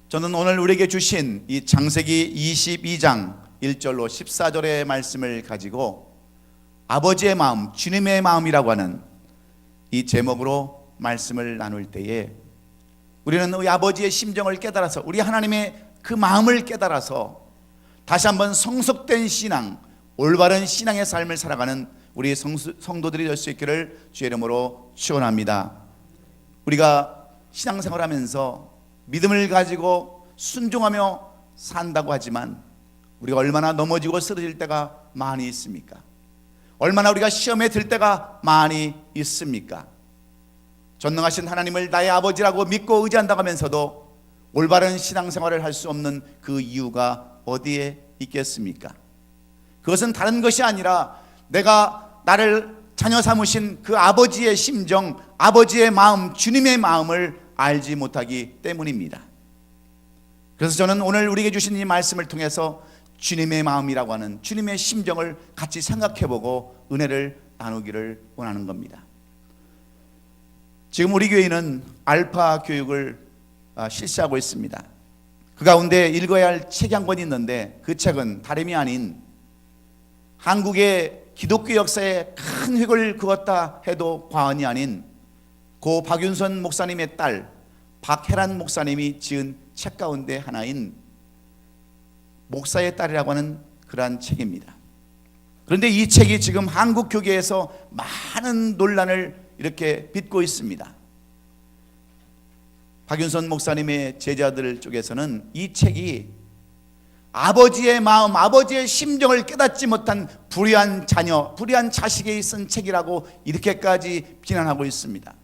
저는 오늘 우리에게 주신 이 창세기 22장 1절로 14절의 말씀을 가지고 아버지의 마음, 주님의 마음이라고 하는 이 제목으로 말씀을 나눌 때에 우리는 우리 아버지의 심정을 깨달아서, 우리 하나님의 그 마음을 깨달아서 다시 한번 성숙된 신앙, 올바른 신앙의 삶을 살아가는 우리 성도들이 될 수 있기를 주의 이름으로 축원합니다. 우리가 신앙생활 하면서 믿음을 가지고 순종하며 산다고 하지만 우리가 얼마나 넘어지고 쓰러질 때가 많이 있습니까? 얼마나 우리가 시험에 들 때가 많이 있습니까? 전능하신 하나님을 나의 아버지라고 믿고 의지한다고 하면서도 올바른 신앙생활을 할 수 없는 그 이유가 어디에 있겠습니까? 그것은 다른 것이 아니라 내가 나를 자녀 삼으신 그 아버지의 심정, 아버지의 마음, 주님의 마음을 알지 못하기 때문입니다. 그래서 저는 오늘 우리에게 주신 이 말씀을 통해서 주님의 마음이라고 하는 주님의 심정을 같이 생각해보고 은혜를 나누기를 원하는 겁니다. 지금 우리 교회는 알파 교육을 실시하고 있습니다. 그 가운데 읽어야 할 책이 한 권 있는데 그 책은 다름이 아닌 한국의 기독교 역사에 큰 획을 그었다 해도 과언이 아닌 고 박윤선 목사님의 딸 박혜란 목사님이 지은 책 가운데 하나인 목사의 딸이라고 하는 그러한 책입니다. 그런데 이 책이 지금 한국 교계에서 많은 논란을 이렇게 빚고 있습니다. 박윤선 목사님의 제자들 쪽에서는 이 책이 아버지의 마음, 아버지의 심정을 깨닫지 못한 불의한 자녀, 불의한 자식이 쓴 책이라고 이렇게까지 비난하고 있습니다.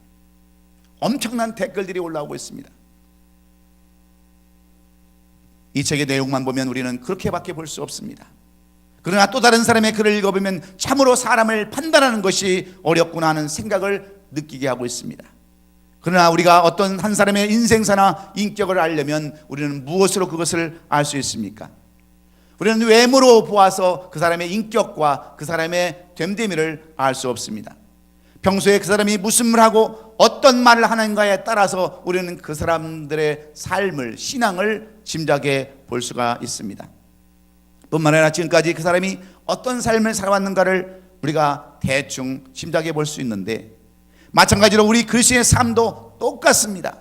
엄청난 댓글들이 올라오고 있습니다. 이 책의 내용만 보면 우리는 그렇게밖에 볼 수 없습니다. 그러나 또 다른 사람의 글을 읽어보면 참으로 사람을 판단하는 것이 어렵구나 하는 생각을 느끼게 하고 있습니다. 그러나 우리가 어떤 한 사람의 인생사나 인격을 알려면 우리는 무엇으로 그것을 알 수 있습니까? 우리는 외모로 보아서 그 사람의 인격과 그 사람의 됨됨이를 알 수 없습니다. 평소에 그 사람이 무슨 말을 하고 어떤 말을 하는가에 따라서 우리는 그 사람들의 삶을, 신앙을 짐작해 볼 수가 있습니다. 뿐만 아니라 지금까지 그 사람이 어떤 삶을 살아왔는가를 우리가 대충 짐작해 볼 수 있는데, 마찬가지로 우리 그리스도의 삶도 똑같습니다.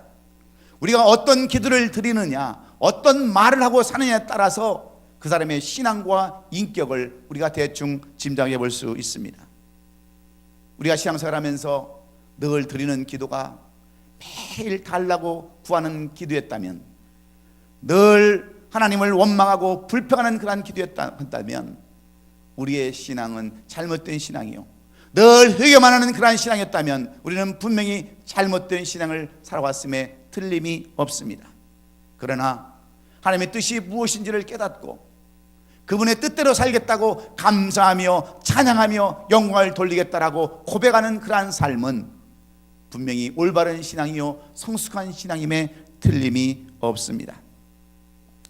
우리가 어떤 기도를 드리느냐, 어떤 말을 하고 사느냐에 따라서 그 사람의 신앙과 인격을 우리가 대충 짐작해 볼 수 있습니다. 우리가 신앙생활하면서 늘 드리는 기도가 매일 달라고 구하는 기도였다면, 늘 하나님을 원망하고 불평하는 그러한 기도였다면 우리의 신앙은 잘못된 신앙이요, 늘 회개만 하는 그러한 신앙이었다면 우리는 분명히 잘못된 신앙을 살아왔음에 틀림이 없습니다. 그러나 하나님의 뜻이 무엇인지를 깨닫고 그분의 뜻대로 살겠다고 감사하며 찬양하며 영광을 돌리겠다라고 고백하는 그러한 삶은 분명히 올바른 신앙이요 성숙한 신앙임에 틀림이 없습니다.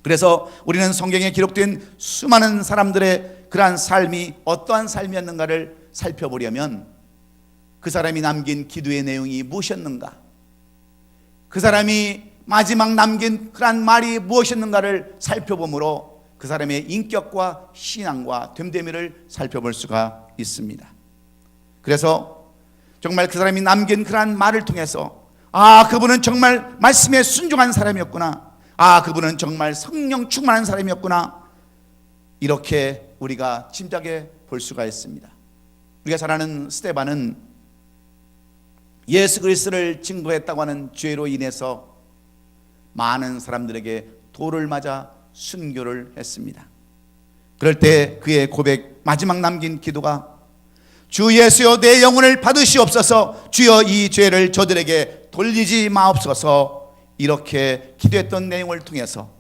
그래서 우리는 성경에 기록된 수많은 사람들의 그러한 삶이 어떠한 삶이었는가를 살펴보려면 그 사람이 남긴 기도의 내용이 무엇이었는가, 그 사람이 마지막 남긴 그러한 말이 무엇이었는가를 살펴보므로 그 사람의 인격과 신앙과 됨됨이를 살펴볼 수가 있습니다. 그래서 정말 그 사람이 남긴 그러한 말을 통해서 그분은 정말 말씀에 순종한 사람이었구나, 그분은 정말 성령 충만한 사람이었구나, 이렇게 우리가 짐작해 볼 수가 있습니다. 우리가 잘 아는 스데반은 예수 그리스도를 증거했다고 하는 죄로 인해서 많은 사람들에게 돌을 맞아 순교를 했습니다. 그럴 때 그의 고백, 마지막 남긴 기도가 주 예수여 내 영혼을 받으시옵소서, 주여 이 죄를 저들에게 돌리지 마옵소서, 이렇게 기도했던 내용을 통해서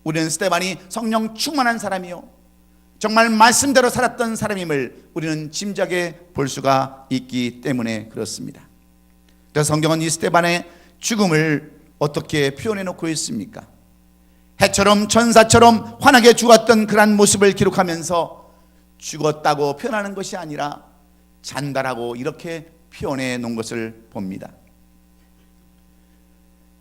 우리는 스데반이 성령 충만한 사람이요 정말 말씀대로 살았던 사람임을 우리는 짐작해 볼 수가 있기 때문에 그렇습니다. 그래서 성경은 이 스데반의 죽음을 어떻게 표현해 놓고 있습니까? 해처럼 천사처럼 환하게 죽었던 그런 모습을 기록하면서 죽었다고 표현하는 것이 아니라 잔다라고 이렇게 표현해 놓은 것을 봅니다.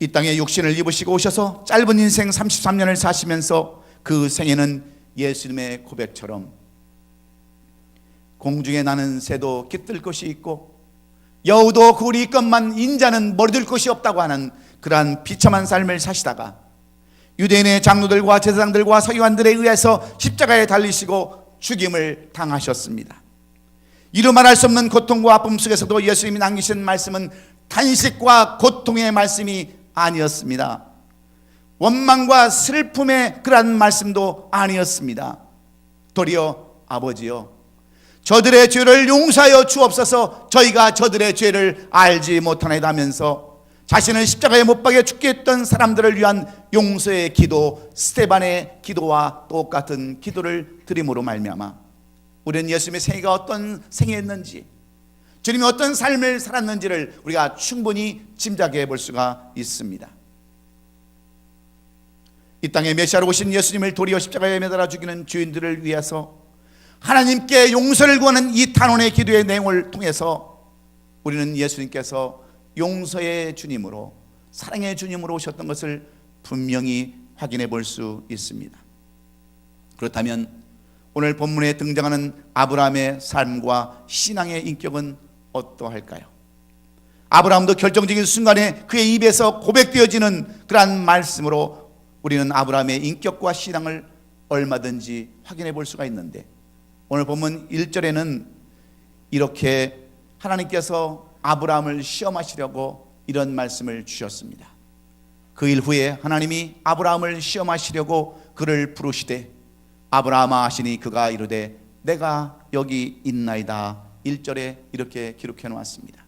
이 땅에 육신을 입으시고 오셔서 짧은 인생 33년을 사시면서 그 생애는 예수님의 고백처럼 공중에 나는 새도 깃들 곳이 있고 여우도 굴이 있건만 인자는 머리들 곳이 없다고 하는 그러한 비참한 삶을 사시다가 유대인의 장로들과 제사장들과 서기관들에 의해서 십자가에 달리시고 죽임을 당하셨습니다. 이루 말할 수 없는 고통과 아픔 속에서도 예수님이 남기신 말씀은 탄식과 고통의 말씀이 아니었습니다. 원망과 슬픔의 그러한 말씀도 아니었습니다. 도리어 아버지여, 저들의 죄를 용서하여 주옵소서. 저희가 저들의 죄를 알지 못하나이다 하면서 자신을 십자가에 못 박여 죽게 했던 사람들을 위한 용서의 기도, 스데반의 기도와 똑같은 기도를 드림으로 말미암아 우리는 예수님의 생애가 어떤 생애였는지, 주님이 어떤 삶을 살았는지를 우리가 충분히 짐작해 볼 수가 있습니다. 이 땅에 메시아로 오신 예수님을 도리어 십자가에 매달아 죽이는 주인들을 위해서 하나님께 용서를 구하는 이 탄원의 기도의 내용을 통해서 우리는 예수님께서 용서의 주님으로, 사랑의 주님으로 오셨던 것을 분명히 확인해 볼 수 있습니다. 그렇다면 오늘 본문에 등장하는 아브라함의 삶과 신앙의 인격은 어떠할까요? 아브라함도 결정적인 순간에 그의 입에서 고백되어지는 그러한 말씀으로 우리는 아브라함의 인격과 신앙을 얼마든지 확인해 볼 수가 있는데, 오늘 본문 1절에는 이렇게 하나님께서 아브라함을 시험하시려고 이런 말씀을 주셨습니다. 그 일 후에 하나님이 아브라함을 시험하시려고 그를 부르시되 아브라함아 하시니 그가 이르되 내가 여기 있나이다. 1절에 이렇게 기록해 놓았습니다.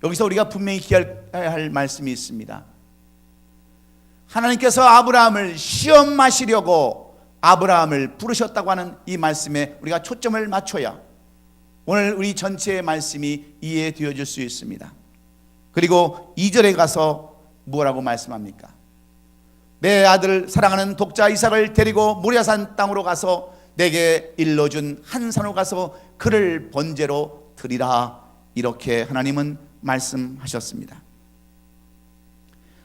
여기서 우리가 분명히 기억해야 할 말씀이 있습니다. 하나님께서 아브라함을 시험하시려고 아브라함을 부르셨다고 하는 이 말씀에 우리가 초점을 맞춰야 오늘 우리 전체의 말씀이 이해되어질 수 있습니다. 그리고 2절에 가서 뭐라고 말씀합니까? 내 아들을 사랑하는 독자 이삭을 데리고 모리아산 땅으로 가서 내게 일러준 한 산으로 가서 그를 번제로 드리라. 이렇게 하나님은 말씀하셨습니다.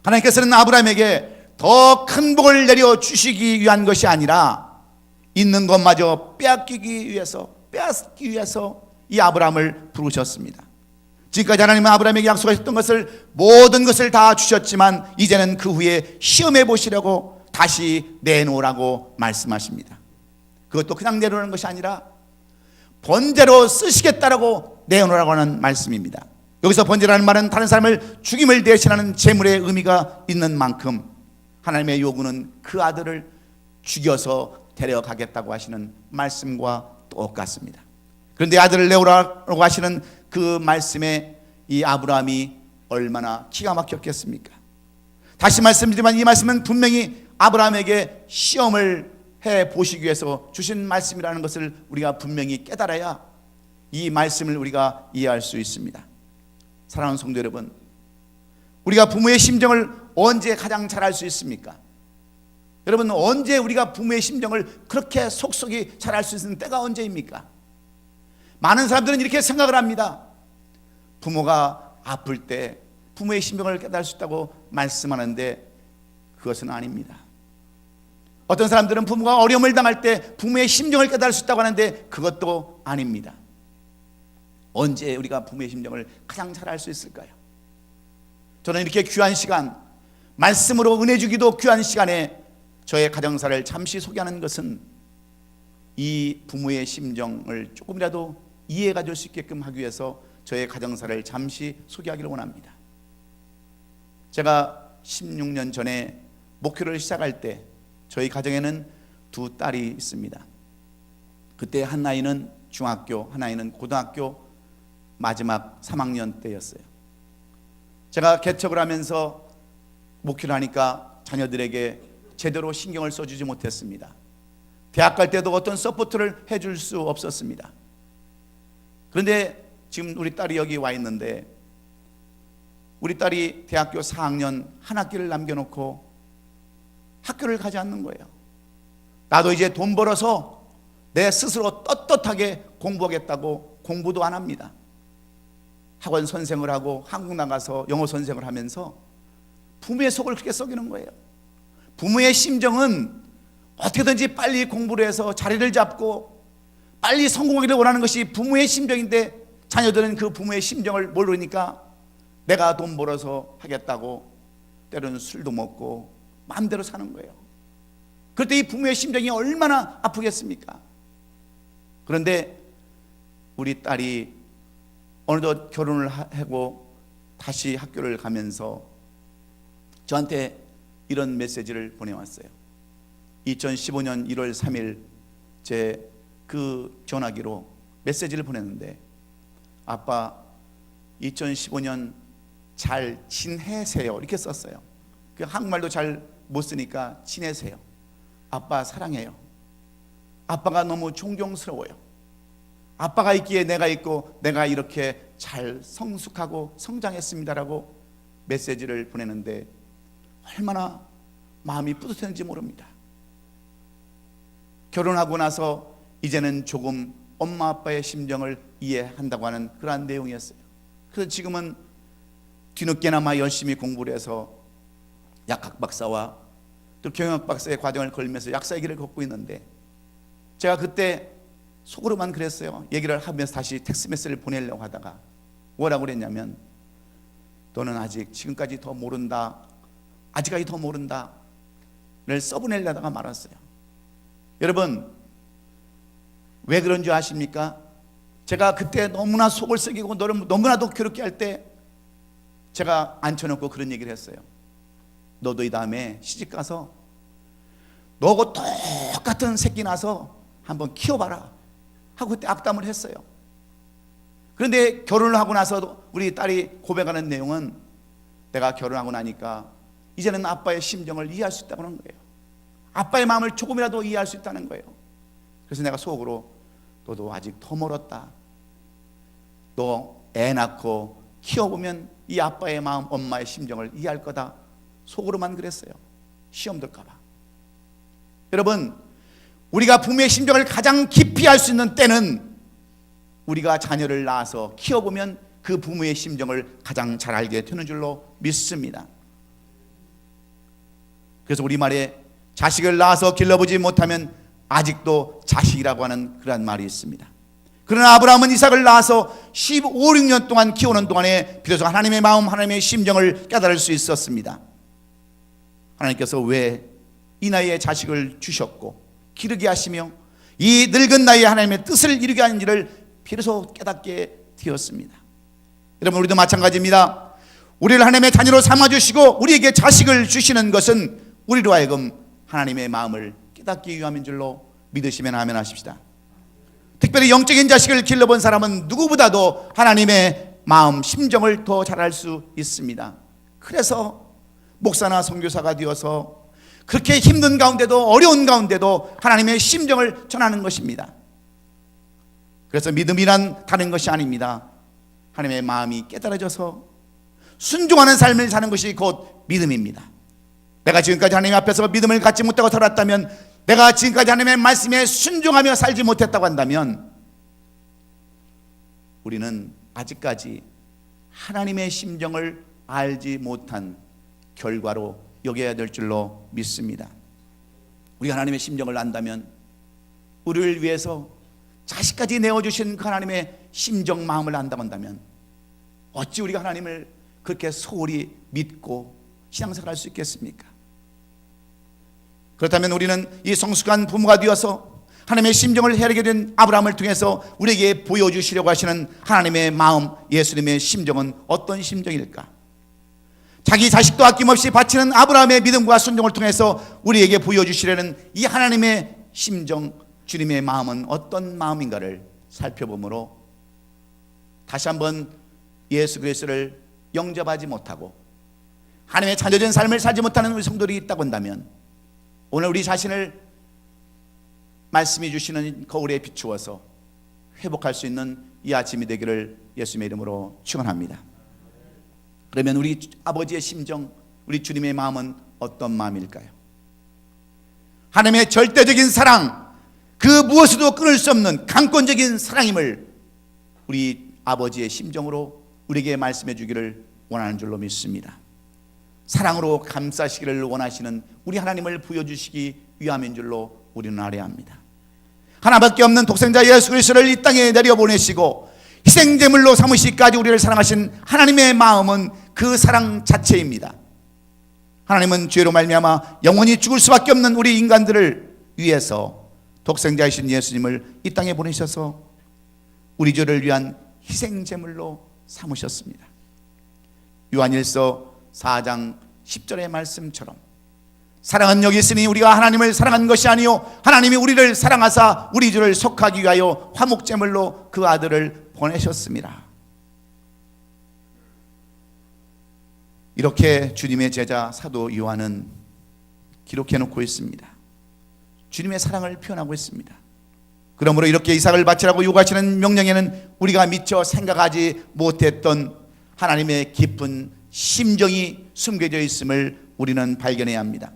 하나님께서는 아브라함에게 더 큰 복을 내려 주시기 위한 것이 아니라 있는 것마저 빼앗기 위해서 이 아브라함을 부르셨습니다. 지금까지 하나님은 아브라함에게 약속하셨던 것을, 모든 것을 다 주셨지만 이제는 그 후에 시험해 보시려고 다시 내놓으라고 말씀하십니다. 그것도 그냥 내놓는 것이 아니라 번제로 쓰시겠다라고 내놓으라고 하는 말씀입니다. 여기서 번제라는 말은 다른 사람을 죽임을 대신하는 제물의 의미가 있는 만큼 하나님의 요구는 그 아들을 죽여서 데려가겠다고 하시는 말씀과 똑같습니다. 그런데 아들을 내오라고 하시는 그 말씀에 이 아브라함이 얼마나 기가 막혔겠습니까? 다시 말씀드리지만 이 말씀은 분명히 아브라함에게 시험을 해 보시기 위해서 주신 말씀이라는 것을 우리가 분명히 깨달아야 이 말씀을 우리가 이해할 수 있습니다. 사랑하는 성도 여러분, 우리가 부모의 심정을 언제 가장 잘 알 수 있습니까? 여러분, 언제 우리가 부모의 심정을 그렇게 속속이 잘 알 수 있는 때가 언제입니까? 많은 사람들은 이렇게 생각을 합니다. 부모가 아플 때 부모의 심정을 깨달을 수 있다고 말씀하는데 그것은 아닙니다. 어떤 사람들은 부모가 어려움을 당할 때 부모의 심정을 깨달을 수 있다고 하는데 그것도 아닙니다. 언제 우리가 부모의 심정을 가장 잘 알 수 있을까요? 저는 이렇게 귀한 시간, 말씀으로 은혜 주기도 귀한 시간에 저의 가정사를 잠시 소개하는 것은 이 부모의 심정을 조금이라도 이해가 될 수 있게끔 하기 위해서 저의 가정사를 잠시 소개하기를 원합니다. 제가 16년 전에 목회를 시작할 때 저희 가정에는 두 딸이 있습니다. 그때 한 아이는 중학교, 한 아이는 고등학교 마지막 3학년 때였어요. 제가 개척을 하면서 목회를 하니까 자녀들에게 제대로 신경을 써주지 못했습니다. 대학 갈 때도 어떤 서포트를 해줄 수 없었습니다. 그런데 지금 우리 딸이 여기 와 있는데 우리 딸이 대학교 4학년 한 학기를 남겨놓고 학교를 가지 않는 거예요. 나도 이제 돈 벌어서 내 스스로 떳떳하게 공부하겠다고 공부도 안 합니다. 학원 선생을 하고 한국 나가서 영어 선생을 하면서 부모의 속을 그렇게 썩이는 거예요. 부모의 심정은 어떻게든지 빨리 공부를 해서 자리를 잡고 빨리 성공하기를 원하는 것이 부모의 심정인데, 자녀들은 그 부모의 심정을 모르니까 내가 돈 벌어서 하겠다고 때로는 술도 먹고 마음대로 사는 거예요. 그럴 때 이 부모의 심정이 얼마나 아프겠습니까? 그런데 우리 딸이 어느덧 결혼을 하고 다시 학교를 가면서 저한테 이런 메시지를 보내왔어요. 2015년 1월 3일 제 그 전화기로 메시지를 보냈는데, 아빠 2015년 잘 지내세요, 이렇게 썼어요. 그 한국말도 잘 못 쓰니까 지내세요. 아빠 사랑해요. 아빠가 너무 존경스러워요. 아빠가 있기에 내가 있고 내가 이렇게 잘 성숙하고 성장했습니다라고 메시지를 보내는데 얼마나 마음이 뿌듯했는지 모릅니다. 결혼하고 나서 이제는 조금 엄마 아빠의 심정을 이해한다고 하는 그러한 내용이었어요. 그래서 지금은 뒤늦게나마 열심히 공부를 해서 약학 박사와 또 경영학 박사의 과정을 걸면서 약사의 길을 걷고 있는데, 제가 그때 속으로만 그랬어요. 얘기를 하면서 다시 텍스트 메시지를 보내려고 하다가 뭐라고 그랬냐면, 너는 아직 지금까지 더 모른다, 아직까지 더 모른다 를 써보내려다가 말았어요. 여러분, 왜 그런 줄 아십니까? 제가 그때 너무나 속을 썩이고 너무나도 괴롭게 할 때 제가 앉혀놓고 그런 얘기를 했어요. 너도 이 다음에 시집가서 너하고 똑같은 새끼 나서 한번 키워봐라 하고 그때 악담을 했어요. 그런데 결혼을 하고 나서 우리 딸이 고백하는 내용은, 내가 결혼하고 나니까 이제는 아빠의 심정을 이해할 수 있다고 하는 거예요. 아빠의 마음을 조금이라도 이해할 수 있다는 거예요. 그래서 내가 속으로, 너도 아직 더 멀었다, 너 애 낳고 키워보면 이 아빠의 마음, 엄마의 심정을 이해할 거다, 속으로만 그랬어요. 시험 들까 봐. 여러분, 우리가 부모의 심정을 가장 깊이 알 수 있는 때는 우리가 자녀를 낳아서 키워보면 그 부모의 심정을 가장 잘 알게 되는 줄로 믿습니다. 그래서 우리말에 자식을 낳아서 길러보지 못하면 아직도 자식이라고 하는 그런 말이 있습니다. 그러나 아브라함은 이삭을 낳아서 15, 16년 동안 키우는 동안에 비로소 하나님의 마음, 하나님의 심정을 깨달을 수 있었습니다. 하나님께서 왜 이 나이에 자식을 주셨고 기르게 하시며 이 늙은 나이에 하나님의 뜻을 이루게 하는지를 비로소 깨닫게 되었습니다. 여러분, 우리도 마찬가지입니다. 우리를 하나님의 자녀로 삼아주시고 우리에게 자식을 주시는 것은 우리로 하여금 하나님의 마음을 깨닫기 위함인 줄로 믿으시면 아멘 하십시다. 특별히 영적인 자식을 길러본 사람은 누구보다도 하나님의 마음, 심정을 더 잘 알 수 있습니다. 그래서 목사나 선교사가 되어서 그렇게 힘든 가운데도, 어려운 가운데도 하나님의 심정을 전하는 것입니다. 그래서 믿음이란 다른 것이 아닙니다. 하나님의 마음이 깨달아져서 순종하는 삶을 사는 것이 곧 믿음입니다. 내가 지금까지 하나님 앞에서 믿음을 갖지 못하고 살았다면, 내가 지금까지 하나님의 말씀에 순종하며 살지 못했다고 한다면, 우리는 아직까지 하나님의 심정을 알지 못한 결과로 여겨야 될 줄로 믿습니다. 우리가 하나님의 심정을 안다면, 우리를 위해서 자식까지 내어주신 그 하나님의 심정, 마음을 안다고 한다면, 어찌 우리가 하나님을 그렇게 소홀히 믿고 신앙생활 할 수 있겠습니까? 그렇다면 우리는 이 성숙한 부모가 되어서 하나님의 심정을 헤아리게 된 아브라함을 통해서 우리에게 보여주시려고 하시는 하나님의 마음, 예수님의 심정은 어떤 심정일까? 자기 자식도 아낌없이 바치는 아브라함의 믿음과 순종을 통해서 우리에게 보여주시려는 이 하나님의 심정, 주님의 마음은 어떤 마음인가를 살펴보므로, 다시 한번 예수 그리스도를 영접하지 못하고 하나님의 자녀된 삶을 살지 못하는 우리 성도들이 있다고 한다면, 오늘 우리 자신을 말씀해 주시는 거울에 비추어서 회복할 수 있는 이 아침이 되기를 예수님의 이름으로 축원합니다. 그러면 우리 아버지의 심정, 우리 주님의 마음은 어떤 마음일까요? 하나님의 절대적인 사랑, 그 무엇에도 끊을 수 없는 강권적인 사랑임을 우리 아버지의 심정으로 우리에게 말씀해 주기를 원하는 줄로 믿습니다. 사랑으로 감싸시기를 원하시는 우리 하나님을 보여주시기 위함인 줄로 우리는 알아야 합니다. 하나밖에 없는 독생자 예수 그리스도를 이 땅에 내려보내시고 희생제물로 삼으시기까지 우리를 사랑하신 하나님의 마음은 그 사랑 자체입니다. 하나님은 죄로 말미암아 영원히 죽을 수밖에 없는 우리 인간들을 위해서 독생자이신 예수님을 이 땅에 보내셔서 우리 죄를 위한 희생제물로 삼으셨습니다. 요한일서 4장 10절의 말씀처럼 사랑은 여기 있으니 우리가 하나님을 사랑한 것이 아니요 하나님이 우리를 사랑하사 우리 죄를 속하기 위하여 화목제물로 그 아들을 보내셨습니다. 이렇게 주님의 제자 사도 요한은 기록해 놓고 있습니다. 주님의 사랑을 표현하고 있습니다. 그러므로 이렇게 이삭을 바치라고 요구하시는 명령에는 우리가 미처 생각하지 못했던 하나님의 깊은 심정이 숨겨져 있음을 우리는 발견해야 합니다.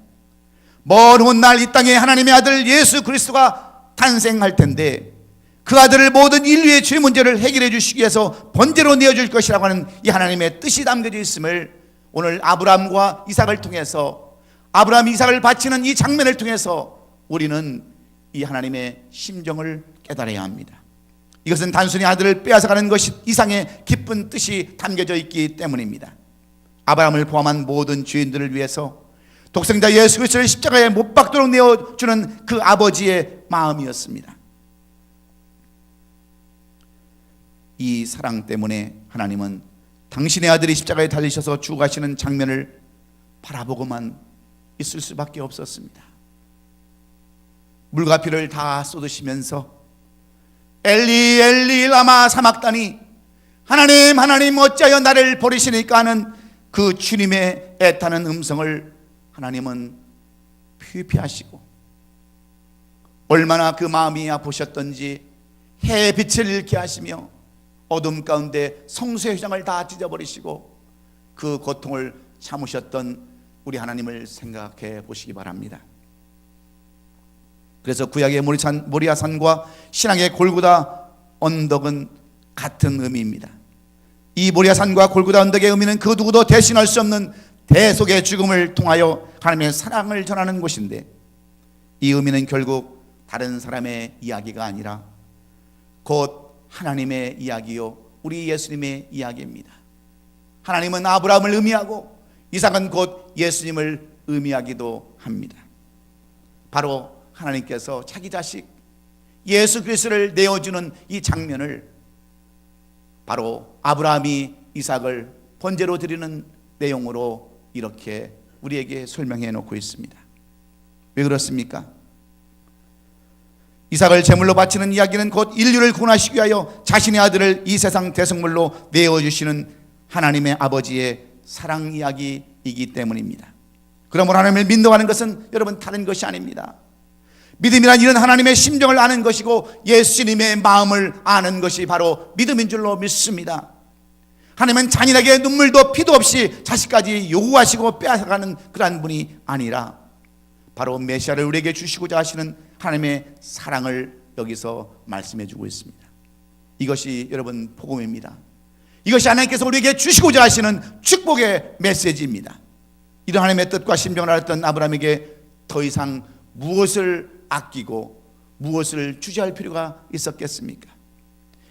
먼 훗날 이 땅에 하나님의 아들 예수 그리스도가 탄생할 텐데 그 아들을 모든 인류의 죄 문제를 해결해 주시기 위해서 번제로 내어줄 것이라고 하는 이 하나님의 뜻이 담겨져 있음을 오늘 아브라함과 이삭을 통해서 아브라함 이삭을 바치는 이 장면을 통해서 우리는 이 하나님의 심정을 깨달아야 합니다. 이것은 단순히 아들을 빼앗아가는 것이 이상의 깊은 뜻이 담겨져 있기 때문입니다. 아브라함을 포함한 모든 죄인들을 위해서 독생자 예수 그리스도를 십자가에 못 박도록 내어주는 그 아버지의 마음이었습니다. 이 사랑 때문에 하나님은 당신의 아들이 십자가에 달리셔서 죽어가시는 장면을 바라보고만 있을 수밖에 없었습니다. 물과 피를 다 쏟으시면서 엘리 엘리 라마 사막다니 하나님 하나님 어찌하여 나를 버리시니까 하는 그 주님의 애타는 음성을 하나님은 피하시고 얼마나 그 마음이 아프셨던지 해의 빛을 잃게 하시며 어둠 가운데 성수의 휘장을 다 찢어버리시고 그 고통을 참으셨던 우리 하나님을 생각해 보시기 바랍니다. 그래서 구약의 모리아산과 신약의 골고다 언덕은 같은 의미입니다. 이 모리아산과 골고다 언덕의 의미는 그 누구도 대신할 수 없는 대속의 죽음을 통하여 하나님의 사랑을 전하는 곳인데 이 의미는 결국 다른 사람의 이야기가 아니라 곧 하나님의 이야기요 우리 예수님의 이야기입니다. 하나님은 아브라함을 의미하고 이삭은 곧 예수님을 의미하기도 합니다. 바로 하나님께서 자기 자식 예수 그리스도를 내어주는 이 장면을 바로 아브라함이 이삭을 번제로 드리는 내용으로 이렇게 우리에게 설명해 놓고 있습니다. 왜 그렇습니까? 이삭을 제물로 바치는 이야기는 곧 인류를 구원하시기 위하여 자신의 아들을 이 세상 대속물로 내어주시는 하나님의 아버지의 사랑 이야기이기 때문입니다. 그러므로 하나님을 믿는다는 것은 여러분 다른 것이 아닙니다. 믿음이란 이런 하나님의 심정을 아는 것이고 예수님의 마음을 아는 것이 바로 믿음인 줄로 믿습니다. 하나님은 잔인하게 눈물도 피도 없이 자식까지 요구하시고 빼앗아가는 그러한 분이 아니라 바로 메시아를 우리에게 주시고자 하시는 하나님의 사랑을 여기서 말씀해 주고 있습니다. 이것이 여러분 복음입니다. 이것이 하나님께서 우리에게 주시고자 하시는 축복의 메시지입니다. 이런 하나님의 뜻과 심정을 알았던 아브라함에게 더 이상 무엇을 아끼고 무엇을 주저할 필요가 있었겠습니까?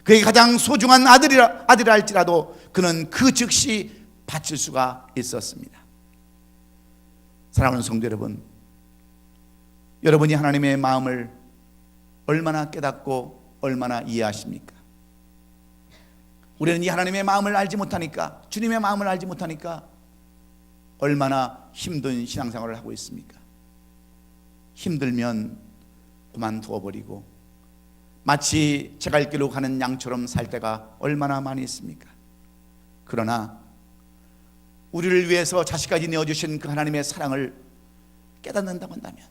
그에게 가장 소중한 아들이라 할지라도 그는 그 즉시 바칠 수가 있었습니다. 사랑하는 성도 여러분, 여러분이 하나님의 마음을 얼마나 깨닫고 얼마나 이해하십니까? 우리는 이 하나님의 마음을 알지 못하니까, 주님의 마음을 알지 못하니까 얼마나 힘든 신앙생활을 하고 있습니까? 힘들면 그만두어 버리고 마치 제 갈 길로 가는 양처럼 살 때가 얼마나 많이 있습니까? 그러나 우리를 위해서 자식까지 내어주신 그 하나님의 사랑을 깨닫는다고 한다면,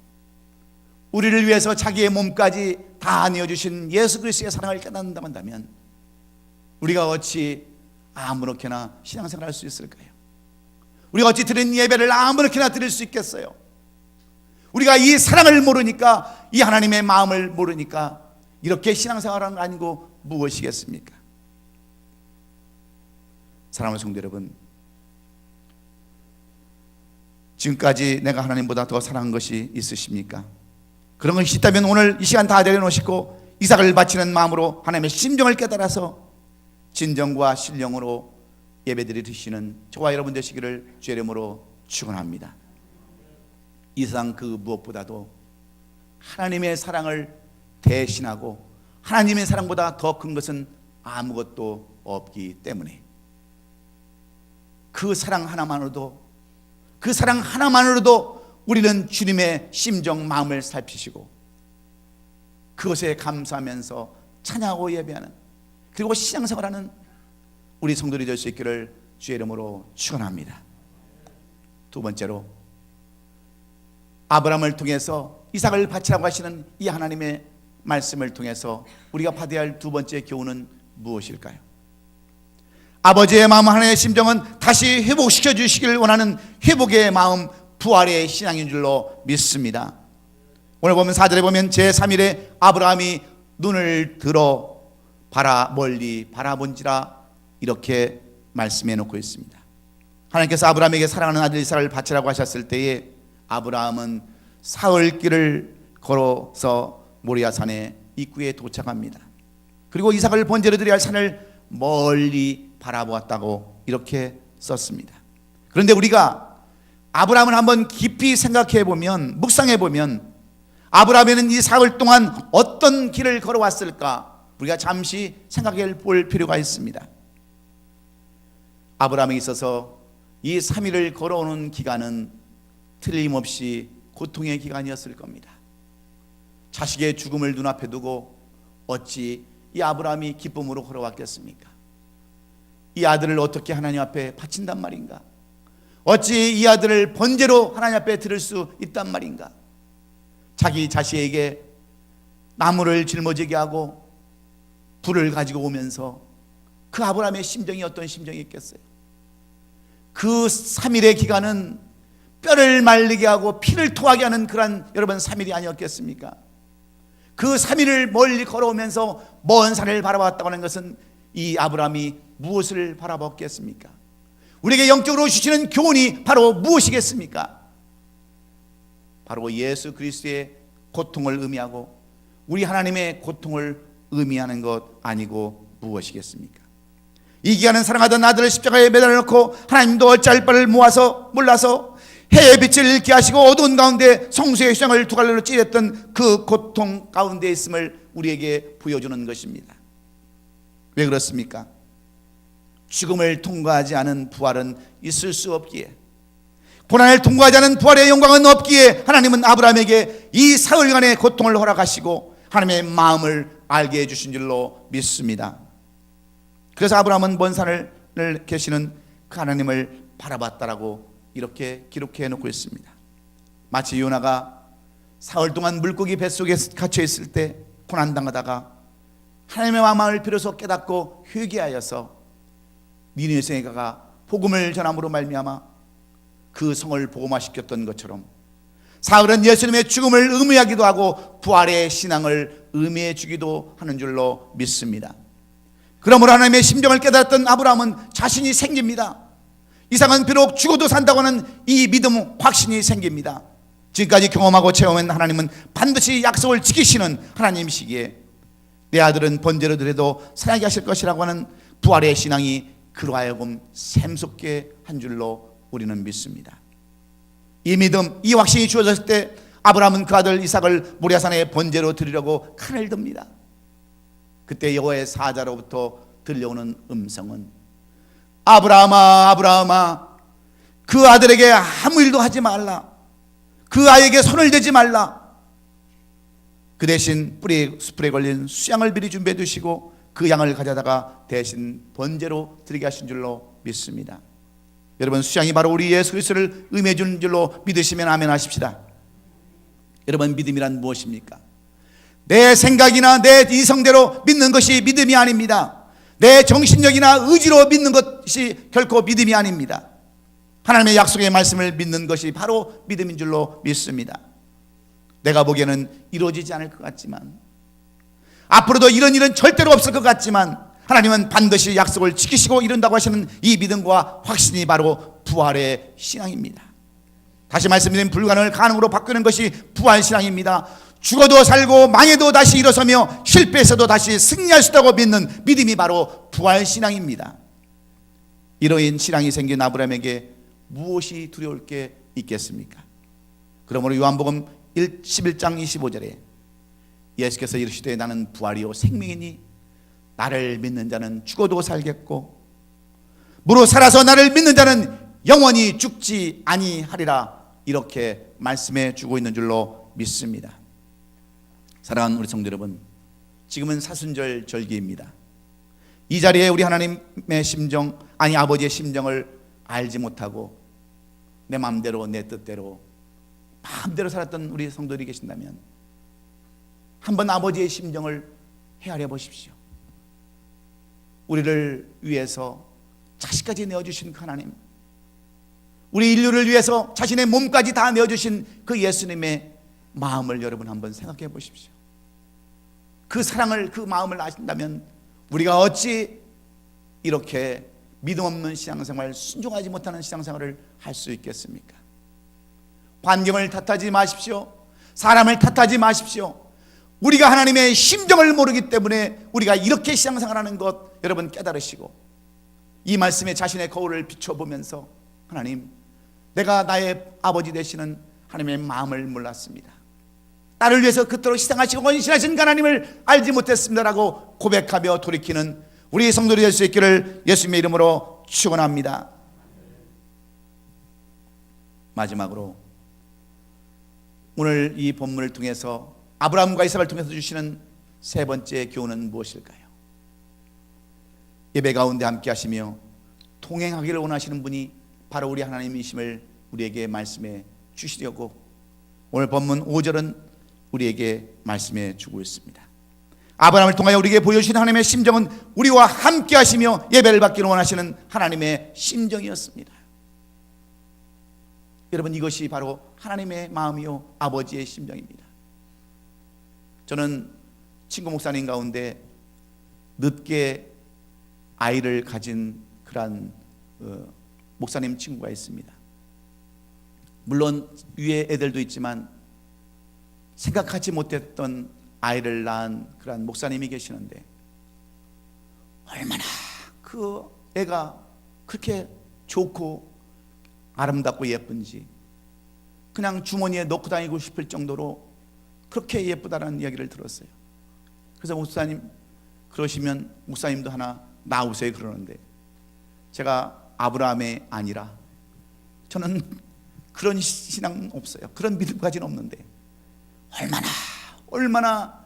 우리를 위해서 자기의 몸까지 다 내어주신 예수 그리스도의 사랑을 깨닫는다고 한다면 우리가 어찌 아무렇게나 신앙생활을 할 수 있을까요? 우리가 어찌 드린 예배를 아무렇게나 드릴 수 있겠어요? 우리가 이 사랑을 모르니까, 이 하나님의 마음을 모르니까 이렇게 신앙생활하는 거 아니고 무엇이겠습니까? 사랑하는 성도 여러분, 지금까지 내가 하나님보다 더 사랑한 것이 있으십니까? 그런 것이 있다면 오늘 이 시간 다 내려놓으시고 이삭을 바치는 마음으로 하나님의 심정을 깨달아서 진정과 신령으로 예배드리시는 저와 여러분 되시기를 주의 이름으로 축원합니다. 이상 그 무엇보다도 하나님의 사랑을 대신하고 하나님의 사랑보다 더 큰 것은 아무것도 없기 때문에 그 사랑 하나만으로도 우리는 주님의 심정 마음을 살피시고 그것에 감사하면서 찬양하고 예배하는, 그리고 신앙생활하는 우리 성도들이 될 수 있기를 주의 이름으로 축원합니다. 두 번째로, 아브라함을 통해서 이삭을 바치라고 하시는 이 하나님의 말씀을 통해서 우리가 받아야 할 두 번째 교훈은 무엇일까요? 아버지의 마음, 하나님의 심정은 다시 회복시켜 주시기를 원하는 회복의 마음, 부활의 신앙인 줄로 믿습니다. 오늘 보면 4절에 보면 제3일에 아브라함이 눈을 들어 멀리 바라본지라 이렇게 말씀해 놓고 있습니다. 하나님께서 아브라함에게 사랑하는 아들 이삭을 바치라고 하셨을 때에 아브라함은 사흘길을 걸어서 모리아산의 입구에 도착합니다. 그리고 이삭을 번제로 드려야 할 산을 멀리 바라보았다고 이렇게 썼습니다. 그런데 우리가 아브라함을 한번 깊이 생각해 보면, 묵상해 보면 아브라함에는 이 사흘 동안 어떤 길을 걸어왔을까 우리가 잠시 생각해 볼 필요가 있습니다. 아브라함에 있어서 이 3일을 걸어오는 기간은 틀림없이 고통의 기간이었을 겁니다. 자식의 죽음을 눈앞에 두고 어찌 이 아브라함이 기쁨으로 걸어왔겠습니까? 이 아들을 어떻게 하나님 앞에 바친단 말인가? 어찌 이 아들을 번제로 하나님 앞에 드릴 수 있단 말인가? 자기 자식에게 나무를 짊어지게 하고 불을 가지고 오면서 그 아브라함의 심정이 어떤 심정이 있겠어요? 그 3일의 기간은 뼈를 말리게 하고 피를 토하게 하는 그런 여러분 3일이 아니었겠습니까? 그 3일을 멀리 걸어오면서 먼 산을 바라봤다고 하는 것은 이 아브라함이 무엇을 바라봤겠습니까? 우리에게 영적으로 주시는 교훈이 바로 무엇이겠습니까? 바로 예수 그리스도의 고통을 의미하고 우리 하나님의 고통을 의미하는 것 아니고 무엇이겠습니까? 이 기간은 사랑하던 아들을 십자가에 매달아 놓고 하나님도 어찌할 바를 몰라서 해의 빛을 잃게 하시고 어두운 가운데 성수의 휘장을 두 갈래로 찌렸던 그 고통 가운데 있음을 우리에게 보여주는 것입니다. 왜 그렇습니까? 죽음을 통과하지 않은 부활은 있을 수 없기에, 고난을 통과하지 않은 부활의 영광은 없기에 하나님은 아브라함에게 이 사흘간의 고통을 허락하시고 하나님의 마음을 알게 해주신 줄로 믿습니다. 그래서 아브라함은 먼 산을 계시는 그 하나님을 바라봤다라고 이렇게 기록해 놓고 있습니다. 마치 요나가 사흘 동안 물고기 뱃속에 갇혀 있을 때 고난당하다가 하나님의 마음을 비로소 깨닫고 회개하여서 니느웨 성에 가가 복음을 전함으로 말미암아 그 성을 복음화시켰던 것처럼 사흘은 예수님의 죽음을 의미하기도 하고 부활의 신앙을 의미해 주기도 하는 줄로 믿습니다. 그러므로 하나님의 심정을 깨달았던 아브라함은 자신이 생깁니다. 이삭은 비록 죽어도 산다고 하는 이 믿음, 확신이 생깁니다. 지금까지 경험하고 체험한 하나님은 반드시 약속을 지키시는 하나님이시기에 내 아들은 번제로 드려도 살아나게 하실 것이라고 하는 부활의 신앙이 그로 하여금 샘솟게 한 줄로 우리는 믿습니다. 이 믿음, 이 확신이 주어졌을 때 아브라함은 그 아들 이삭을 모리아산에 번제로 드리려고 칼을 듭니다. 그때 여호와의 사자로부터 들려오는 음성은 아브라함아, 아브라함아, 그 아들에게 아무 일도 하지 말라. 그 아이에게 손을 대지 말라. 그 대신 숯불에 걸린 수양을 미리 준비해 두시고 그 양을 가져다가 대신 번제로 드리게 하신 줄로 믿습니다. 여러분, 수양이 바로 우리 예수 그리스도를 의미해 주는 줄로 믿으시면 아멘 하십시다. 여러분, 믿음이란 무엇입니까? 내 생각이나 내 이성대로 믿는 것이 믿음이 아닙니다. 내 정신력이나 의지로 믿는 것이 결코 믿음이 아닙니다. 하나님의 약속의 말씀을 믿는 것이 바로 믿음인 줄로 믿습니다. 내가 보기에는 이루어지지 않을 것 같지만, 앞으로도 이런 일은 절대로 없을 것 같지만 하나님은 반드시 약속을 지키시고 이룬다고 하시는 이 믿음과 확신이 바로 부활의 신앙입니다. 다시 말씀드린 불가능을 가능으로 바꾸는 것이 부활신앙입니다. 죽어도 살고 망해도 다시 일어서며 실패해서도 다시 승리할 수 있다고 믿는 믿음이 바로 부활신앙입니다. 이러한 신앙이 생긴 아브라함에게 무엇이 두려울 게 있겠습니까? 그러므로 요한복음 11장 25절에 예수께서 이르시되 나는 부활이요 생명이니 나를 믿는 자는 죽어도 살겠고 무릇 살아서 나를 믿는 자는 영원히 죽지 아니하리라, 이렇게 말씀해 주고 있는 줄로 믿습니다. 사랑하는 우리 성도 여러분, 지금은 사순절 절기입니다. 이 자리에 우리 하나님의 심정, 아니 아버지의 심정을 알지 못하고 내 마음대로 내 뜻대로 마음대로 살았던 우리 성도들이 계신다면 한번 아버지의 심정을 헤아려 보십시오. 우리를 위해서 자식까지 내어주신 그 하나님, 우리 인류를 위해서 자신의 몸까지 다 내어주신 그 예수님의 마음을 여러분 한번 생각해 보십시오. 그 사랑을, 그 마음을 아신다면 우리가 어찌 이렇게 믿음 없는 신앙생활, 순종하지 못하는 신앙생활을 할 수 있겠습니까? 환경을 탓하지 마십시오. 사람을 탓하지 마십시오. 우리가 하나님의 심정을 모르기 때문에 우리가 이렇게 신앙생활하는 것 여러분 깨달으시고 이 말씀에 자신의 거울을 비춰보면서 하나님, 내가 나의 아버지 되시는 하나님의 마음을 몰랐습니다. 나를 위해서 그토록 희생하시고 헌신하신 하나님을 알지 못했습니다라고 고백하며 돌이키는 우리 성도들이 될 수 있기를 예수님의 이름으로 축원합니다. 마지막으로 오늘 이 본문을 통해서 아브라함과 이삭을 통해서 주시는 세 번째 교훈은 무엇일까요? 예배 가운데 함께 하시며 동행하기를 원하시는 분이 바로 우리 하나님이심을 우리에게 말씀해 주시려고 오늘 본문 5절은 우리에게 말씀해 주고 있습니다. 아브라함을 통하여 우리에게 보여주신 하나님의 심정은 우리와 함께 하시며 예배를 받기를 원하시는 하나님의 심정이었습니다. 여러분, 이것이 바로 하나님의 마음이요 아버지의 심정입니다. 저는 친구 목사님 가운데 늦게 아이를 가진 그런 목사님 친구가 있습니다. 물론 위에 애들도 있지만 생각하지 못했던 아이를 낳은 그런 목사님이 계시는데 얼마나 그 애가 그렇게 좋고 아름답고 예쁜지 그냥 주머니에 넣고 다니고 싶을 정도로 그렇게 예쁘다는 이야기를 들었어요. 그래서 목사님 그러시면 목사님도 하나 낳으세요 그러는데 제가 아브라함의 아니라 저는 그런 신앙 없어요. 그런 믿음까지는 없는데 얼마나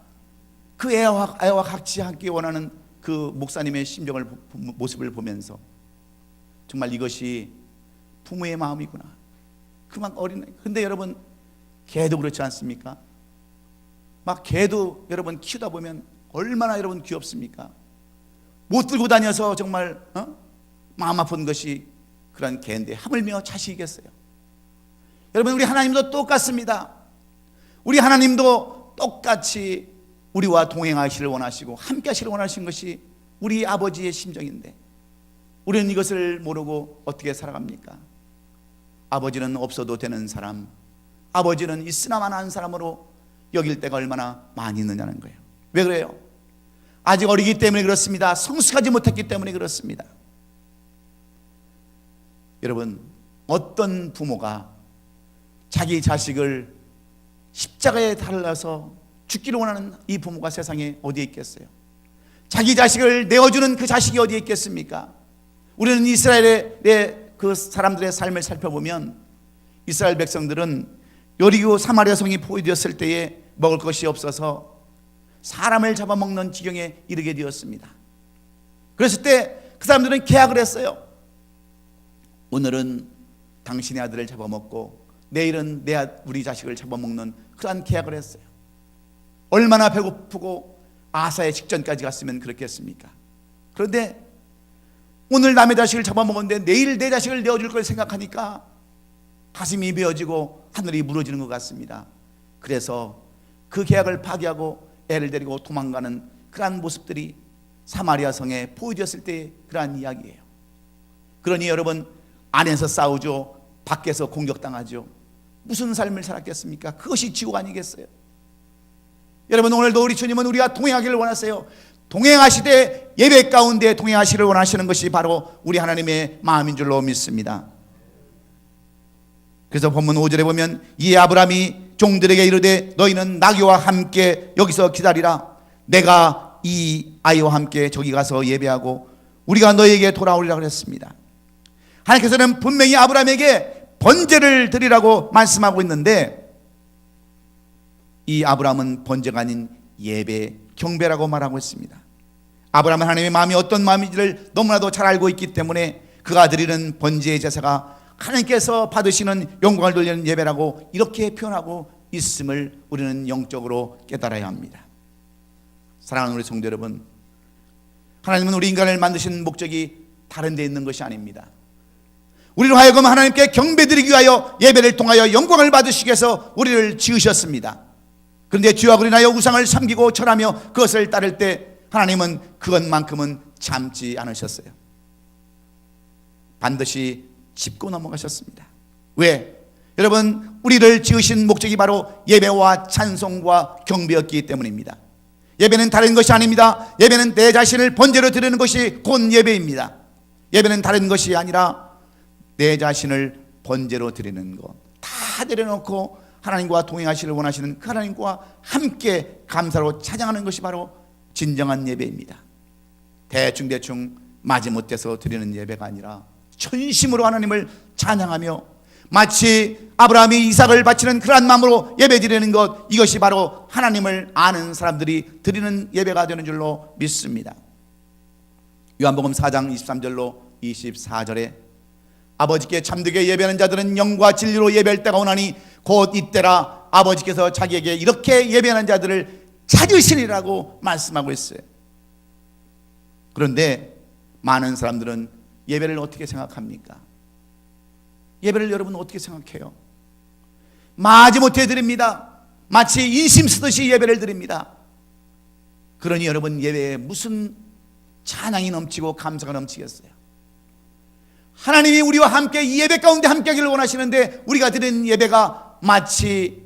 그 애와 같이 함께 원하는 그 목사님의 심정을 모습을 보면서 정말 이것이 부모의 마음이구나. 그만 어린애. 근데 여러분 개도 그렇지 않습니까? 막 개도 여러분 키우다 보면 얼마나 여러분 귀엽습니까? 못 들고 다녀서 정말 마음 아픈 것이 그런 개인데 하물며 자식이겠어요. 여러분 우리 하나님도 똑같습니다. 우리 하나님도 똑같이 우리와 동행하시를 원하시고 함께 하시를 원하시는 것이 우리 아버지의 심정인데 우리는 이것을 모르고 어떻게 살아갑니까? 아버지는 없어도 되는 사람, 아버지는 있으나만 한 사람으로 여길 때가 얼마나 많이 있느냐는 거예요. 왜 그래요? 아직 어리기 때문에 그렇습니다. 성숙하지 못했기 때문에 그렇습니다. 여러분, 어떤 부모가 자기 자식을 십자가에 달라서 죽기를 원하는 이 부모가 세상에 어디에 있겠어요? 자기 자식을 내어주는 그 자식이 어디에 있겠습니까? 우리는 이스라엘의 그 사람들의 삶을 살펴보면 이스라엘 백성들은 여리고 사마리아 성이 포위되었을 때에 먹을 것이 없어서 사람을 잡아먹는 지경에 이르게 되었습니다. 그랬을 때 그 사람들은 계약을 했어요. 오늘은 당신의 아들을 잡아먹고 내일은 우리 자식을 잡아먹는 그러한 계약을 했어요. 얼마나 배고프고 아사의 직전까지 갔으면 그렇겠습니까? 그런데 오늘 남의 자식을 잡아먹었는데 내일 내 자식을 내어줄 걸 생각하니까 가슴이 베어지고 하늘이 무너지는 것 같습니다. 그래서 그 계약을 파기하고 애를 데리고 도망가는 그러한 모습들이 사마리아 성에 포위되었을 때의 그러한 이야기예요. 그러니 여러분, 안에서 싸우죠, 밖에서 공격당하죠. 무슨 삶을 살았겠습니까? 그것이 지옥 아니겠어요? 여러분, 오늘도 우리 주님은 우리가 동행하기를 원하세요. 동행하시되 예배 가운데 동행하시기를 원하시는 것이 바로 우리 하나님의 마음인 줄로 믿습니다. 그래서 본문 5절에 보면 이 아브라함이 종들에게 이르되 너희는 나귀와 함께 여기서 기다리라. 내가 이 아이와 함께 저기 가서 예배하고 우리가 너희에게 돌아오리라 그랬습니다. 하나님께서는 분명히 아브라함에게 번제를 드리라고 말씀하고 있는데 이 아브라함은 번제가 아닌 예배, 경배라고 말하고 있습니다. 아브라함은 하나님의 마음이 어떤 마음인지를 너무나도 잘 알고 있기 때문에 그가 드리는 번제의 제사가 하나님께서 받으시는 영광을 돌리는 예배라고 이렇게 표현하고 있음을 우리는 영적으로 깨달아야 합니다. 사랑하는 우리 성도 여러분, 하나님은 우리 인간을 만드신 목적이 다른 데 있는 것이 아닙니다. 우리로 하여금 하나님께 경배드리기 위하여 예배를 통하여 영광을 받으시기 위해서 우리를 지으셨습니다. 그런데 죄악으로 인하여 우상을 섬기고 절하며 그것을 따를 때 하나님은 그것만큼은 참지 않으셨어요. 반드시 짚고 넘어가셨습니다. 왜? 여러분, 우리를 지으신 목적이 바로 예배와 찬송과 경배였기 때문입니다. 예배는 다른 것이 아닙니다. 예배는 내 자신을 번제로 드리는 것이 곧 예배입니다. 예배는 다른 것이 아니라 내 자신을 번제로 드리는 것, 다 내려놓고 하나님과 동행하시기를 원하시는 그 하나님과 함께 감사로 찬양하는 것이 바로 진정한 예배입니다. 대충 마지못해서 드리는 예배가 아니라 전심으로 하나님을 찬양하며 마치 아브라함이 이삭을 바치는 그러한 마음으로 예배 드리는 것, 이것이 바로 하나님을 아는 사람들이 드리는 예배가 되는 줄로 믿습니다. 요한복음 4장 23절로 24절에 아버지께 참되게 예배하는 자들은 영과 진리로 예배할 때가 오나니 곧 이때라 아버지께서 자기에게 이렇게 예배하는 자들을 찾으시리라고 말씀하고 있어요. 그런데 많은 사람들은 예배를 어떻게 생각합니까? 예배를 여러분 어떻게 생각해요? 마지못해 드립니다. 마치 인심 쓰듯이 예배를 드립니다. 그러니 여러분, 예배에 무슨 찬양이 넘치고 감사가 넘치겠어요? 하나님이 우리와 함께 이 예배 가운데 함께 하기를 원하시는데 우리가 드리는 예배가 마치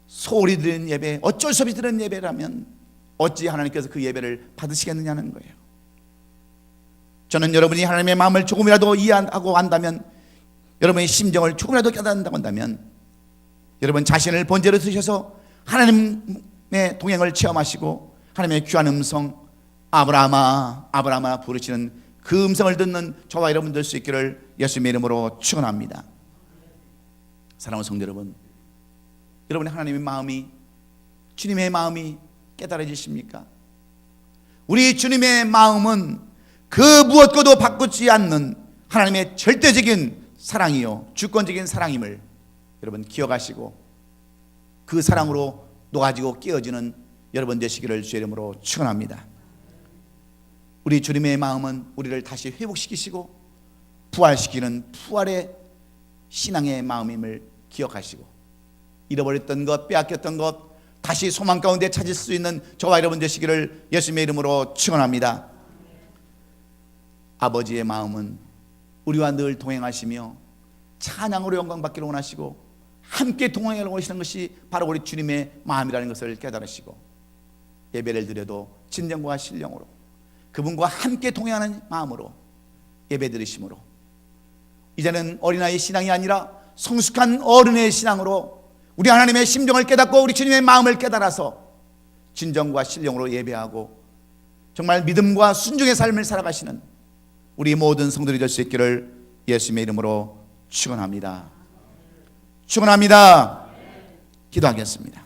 소홀히 드리는 예배, 어쩔 수 없이 드리는 예배라면 어찌 하나님께서 그 예배를 받으시겠느냐는 거예요. 저는 여러분이 하나님의 마음을 조금이라도 이해하고 안다면, 여러분의 심정을 조금이라도 깨닫는다고 한다면, 여러분 자신을 번제로 드셔서 하나님의 동행을 체험하시고 하나님의 귀한 음성 아브라함아 아브라함아 부르시는 그 음성을 듣는 저와 여러분 될 수 있기를 예수님의 이름으로 축원합니다. 사랑하는 성도 여러분, 여러분의 하나님의 마음이, 주님의 마음이 깨달아지십니까? 우리 주님의 마음은 그 무엇과도 바꾸지 않는 하나님의 절대적인 사랑이요 주권적인 사랑임을 여러분 기억하시고 그 사랑으로 녹아지고 깨어지는 여러분 되시기를 주의 이름으로 축원합니다. 우리 주님의 마음은 우리를 다시 회복시키시고 부활시키는 부활의 신앙의 마음임을 기억하시고 잃어버렸던 것, 빼앗겼던 것 다시 소망 가운데 찾을 수 있는 저와 여러분 되시기를 예수님의 이름으로 축원합니다. 아버지의 마음은 우리와 늘 동행하시며 찬양으로 영광받기를 원하시고 함께 동행하려고 원하시는 것이 바로 우리 주님의 마음이라는 것을 깨달으시고 예배를 드려도 진정과 신령으로 그분과 함께 동행하는 마음으로 예배 드리심으로 이제는 어린아이 신앙이 아니라 성숙한 어른의 신앙으로 우리 하나님의 심정을 깨닫고 우리 주님의 마음을 깨달아서 진정과 신령으로 예배하고 정말 믿음과 순종의 삶을 살아가시는 우리 모든 성도들이 될 수 있기를 예수님의 이름으로 축원합니다. 축원합니다. 기도하겠습니다.